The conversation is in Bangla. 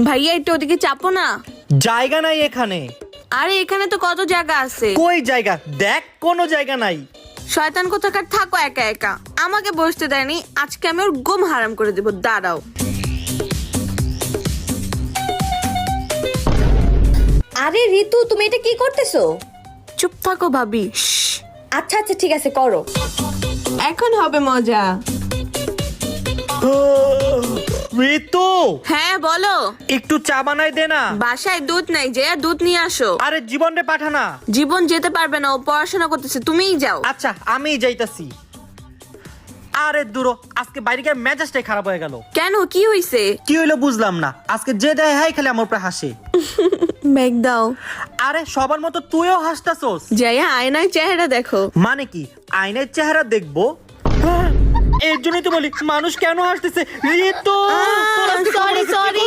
ভাইয়া একটু ওদিকে চাপো না। জায়গা নাই এখানে। আরে এখানে তো কত জায়গা আছে। কই জায়গা? দেখ কোনো জায়গা নাই। শয়তান কোথাকার, থাকো একা একা। আমাকে বসতে দেয়নি, আজকে আমি ওর ঘুম হারাম করে দেবো, দাঁড়াও। আরে ঋতু, তুমি এটা কি করতেছো? চুপ থাকো ভাবি। আচ্ছা আচ্ছা ঠিক আছে, করো। এখন হবে মজা। ঋতু, হ্যাঁ বলো। একটু চা বানাই দে না। বাসায় দুধ নাই, যে দুধ নিয়ে আসো। আরে জীবন রে পাঠা না। জীবন যেতে পারবে না, ও পড়াশোনা করতেছে, তুমিই যাও। আচ্ছা আমি যাইতাছি। আরে দূর, আজকে বাইরে গিয়ে মেজাজটাই খারাপ হয়ে গেল। কেন, কি হইছে? কি হইলো বুঝলাম না। আজকে যে দেয় হাই খালি আমার উপরে হাসে। ব্যাগ দাও। আরে সবার মতো তুইও হাসতাছস। যাইয়া আয়নায় চেহারা দেখো। মানে কি আয়নার চেহারা দেখবো? হ্যাঁ, এর জন্যই তো বলি মানুষ কেন হাসতেছে। ঋতু, সরি সরি।